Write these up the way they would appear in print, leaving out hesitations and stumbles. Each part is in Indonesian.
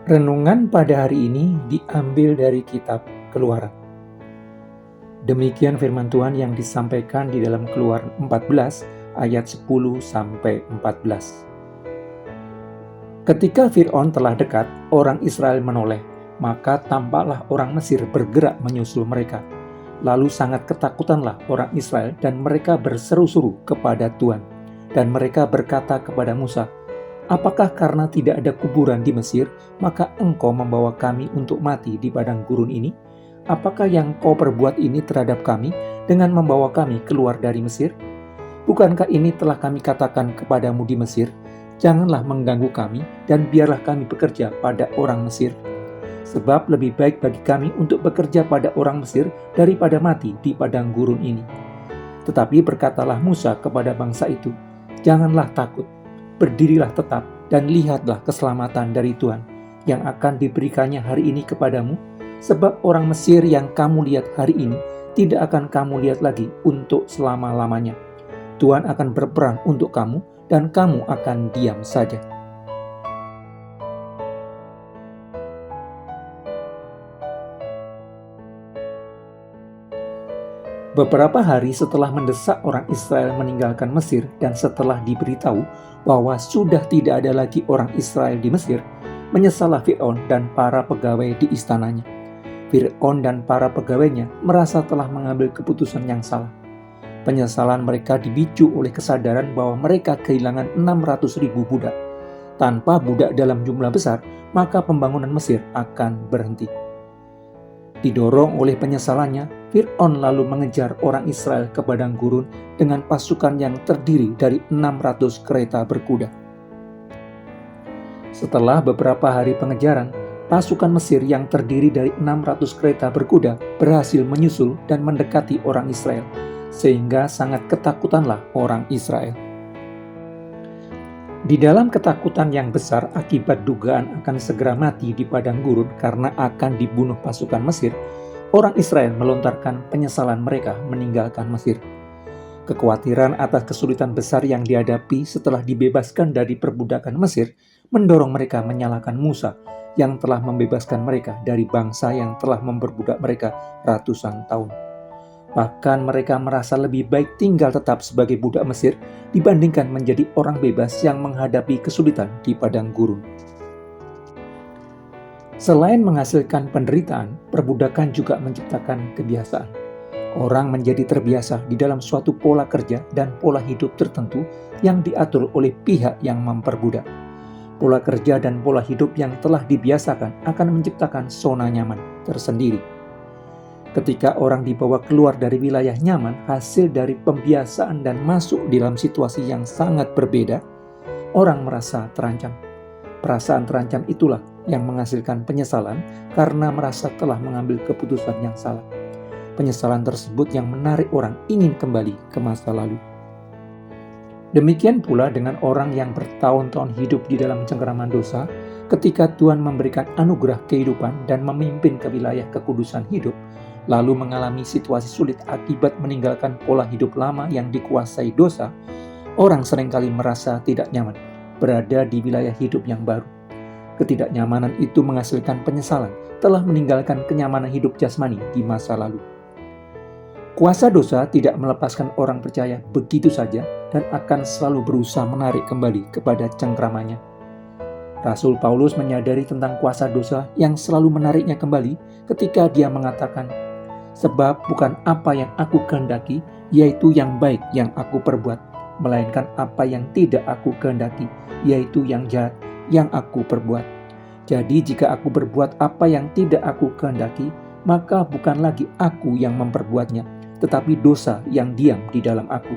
Renungan pada hari ini diambil dari kitab Keluaran. Demikian firman Tuhan yang disampaikan di dalam Keluaran 14 ayat 10 sampai 14. Ketika Fir'aun telah dekat, orang Israel menoleh, maka tampaklah orang Mesir bergerak menyusul mereka. Lalu sangat ketakutanlah orang Israel dan mereka berseru-seru kepada Tuhan. Dan mereka berkata kepada Musa, "Apakah karena tidak ada kuburan di Mesir, maka engkau membawa kami untuk mati di padang gurun ini? Apakah yang kau perbuat ini terhadap kami dengan membawa kami keluar dari Mesir? Bukankah ini telah kami katakan kepadamu di Mesir, janganlah mengganggu kami dan biarlah kami bekerja pada orang Mesir? Sebab lebih baik bagi kami untuk bekerja pada orang Mesir daripada mati di padang gurun ini." Tetapi berkatalah Musa kepada bangsa itu, "Janganlah takut, berdirilah tetap dan lihatlah keselamatan dari Tuhan yang akan diberikannya hari ini kepadamu, sebab orang Mesir yang kamu lihat hari ini tidak akan kamu lihat lagi untuk selama-lamanya. Tuhan akan berperang untuk kamu dan kamu akan diam saja." Beberapa hari setelah mendesak orang Israel meninggalkan Mesir dan setelah diberitahu bahwa sudah tidak ada lagi orang Israel di Mesir, menyesallah Fir'aun dan para pegawai di istananya. Fir'aun dan para pegawainya merasa telah mengambil keputusan yang salah. Penyesalan mereka dipicu oleh kesadaran bahwa mereka kehilangan 600.000 budak. Tanpa budak dalam jumlah besar, maka pembangunan Mesir akan berhenti. Didorong oleh penyesalannya, Fir'aun lalu mengejar orang Israel ke padang gurun dengan pasukan yang terdiri dari 600 kereta berkuda. Setelah beberapa hari pengejaran, pasukan Mesir yang terdiri dari 600 kereta berkuda berhasil menyusul dan mendekati orang Israel, sehingga sangat ketakutanlah orang Israel. Di dalam ketakutan yang besar akibat dugaan akan segera mati di padang gurun karena akan dibunuh pasukan Mesir, orang Israel melontarkan penyesalan mereka meninggalkan Mesir. Kekhawatiran atas kesulitan besar yang dihadapi setelah dibebaskan dari perbudakan Mesir mendorong mereka menyalahkan Musa yang telah membebaskan mereka dari bangsa yang telah memperbudak mereka ratusan tahun. Bahkan mereka merasa lebih baik tinggal tetap sebagai budak Mesir dibandingkan menjadi orang bebas yang menghadapi kesulitan di padang gurun. Selain menghasilkan penderitaan, perbudakan juga menciptakan kebiasaan. Orang menjadi terbiasa di dalam suatu pola kerja dan pola hidup tertentu yang diatur oleh pihak yang memperbudak. Pola kerja dan pola hidup yang telah dibiasakan akan menciptakan zona nyaman tersendiri. Ketika orang dibawa keluar dari wilayah nyaman hasil dari pembiasaan dan masuk dalam situasi yang sangat berbeda, orang merasa terancam. Perasaan terancam itulah yang menghasilkan penyesalan karena merasa telah mengambil keputusan yang salah. Penyesalan tersebut yang menarik orang ingin kembali ke masa lalu. Demikian pula dengan orang yang bertahun-tahun hidup di dalam cengkeraman dosa, ketika Tuhan memberikan anugerah kehidupan dan memimpin ke wilayah kekudusan hidup, lalu mengalami situasi sulit akibat meninggalkan pola hidup lama yang dikuasai dosa, orang seringkali merasa tidak nyaman berada di wilayah hidup yang baru. Ketidaknyamanan itu menghasilkan penyesalan telah meninggalkan kenyamanan hidup jasmani di masa lalu. Kuasa dosa tidak melepaskan orang percaya begitu saja dan akan selalu berusaha menarik kembali kepada cengkramannya. Rasul Paulus menyadari tentang kuasa dosa yang selalu menariknya kembali ketika dia mengatakan, "Sebab bukan apa yang aku kehendaki, yaitu yang baik yang aku perbuat, melainkan apa yang tidak aku kehendaki, yaitu yang jahat yang aku perbuat. Jadi jika aku berbuat apa yang tidak aku kehendaki, maka bukan lagi aku yang memperbuatnya, tetapi dosa yang diam di dalam aku."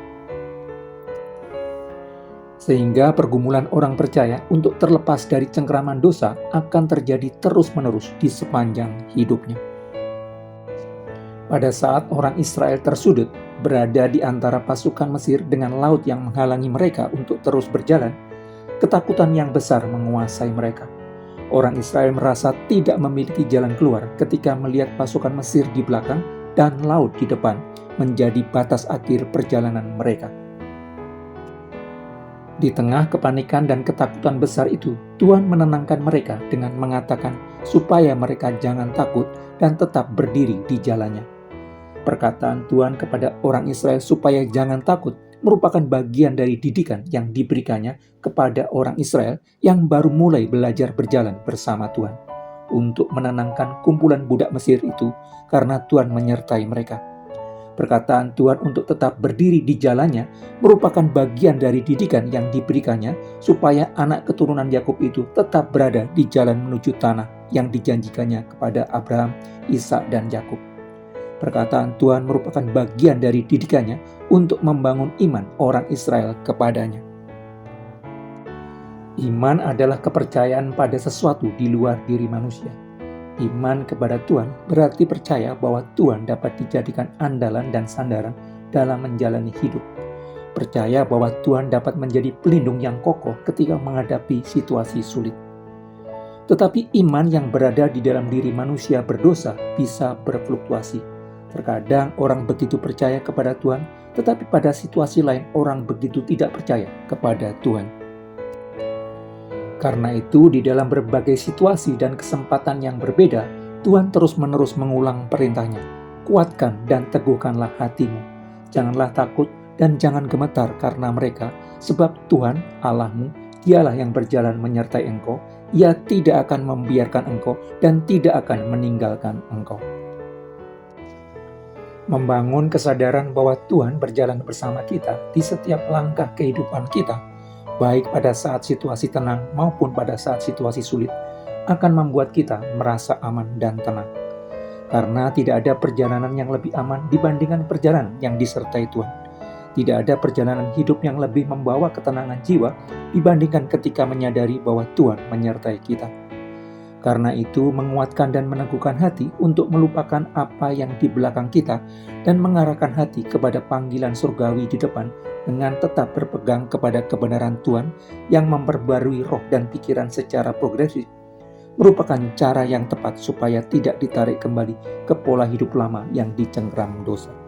Sehingga pergumulan orang percaya untuk terlepas dari cengkraman dosa akan terjadi terus-menerus di sepanjang hidupnya. Pada saat orang Israel tersudut, berada di antara pasukan Mesir dengan laut yang menghalangi mereka untuk terus berjalan, ketakutan yang besar menguasai mereka. Orang Israel merasa tidak memiliki jalan keluar ketika melihat pasukan Mesir di belakang dan laut di depan menjadi batas akhir perjalanan mereka. Di tengah kepanikan dan ketakutan besar itu, Tuhan menenangkan mereka dengan mengatakan supaya mereka jangan takut dan tetap berdiri di jalannya. Perkataan Tuhan kepada orang Israel supaya jangan takut merupakan bagian dari didikan yang diberikannya kepada orang Israel yang baru mulai belajar berjalan bersama Tuhan, untuk menenangkan kumpulan budak Mesir itu karena Tuhan menyertai mereka. Perkataan Tuhan untuk tetap berdiri di jalannya merupakan bagian dari didikan yang diberikannya supaya anak keturunan Yakub itu tetap berada di jalan menuju tanah yang dijanjikannya kepada Abraham, Ishak, dan Yakub. Perkataan Tuhan merupakan bagian dari didikannya untuk membangun iman orang Israel kepadanya. Iman adalah kepercayaan pada sesuatu di luar diri manusia. Iman kepada Tuhan berarti percaya bahwa Tuhan dapat dijadikan andalan dan sandaran dalam menjalani hidup. Percaya bahwa Tuhan dapat menjadi pelindung yang kokoh ketika menghadapi situasi sulit. Tetapi iman yang berada di dalam diri manusia berdosa bisa berfluktuasi. Terkadang orang begitu percaya kepada Tuhan, tetapi pada situasi lain orang begitu tidak percaya kepada Tuhan. Karena itu, di dalam berbagai situasi dan kesempatan yang berbeda, Tuhan terus-menerus mengulang perintahnya. Kuatkan dan teguhkanlah hatimu. Janganlah takut dan jangan gemetar karena mereka, sebab Tuhan Allahmu, Dialah yang berjalan menyertai engkau. Ia tidak akan membiarkan engkau dan tidak akan meninggalkan engkau. Membangun kesadaran bahwa Tuhan berjalan bersama kita di setiap langkah kehidupan kita, baik pada saat situasi tenang maupun pada saat situasi sulit, akan membuat kita merasa aman dan tenang. Karena tidak ada perjalanan yang lebih aman dibandingkan perjalanan yang disertai Tuhan. Tidak ada perjalanan hidup yang lebih membawa ketenangan jiwa dibandingkan ketika menyadari bahwa Tuhan menyertai kita. Karena itu, menguatkan dan meneguhkan hati untuk melupakan apa yang di belakang kita dan mengarahkan hati kepada panggilan surgawi di depan dengan tetap berpegang kepada kebenaran Tuhan yang memperbarui roh dan pikiran secara progresif, merupakan cara yang tepat supaya tidak ditarik kembali ke pola hidup lama yang dicengkram dosa.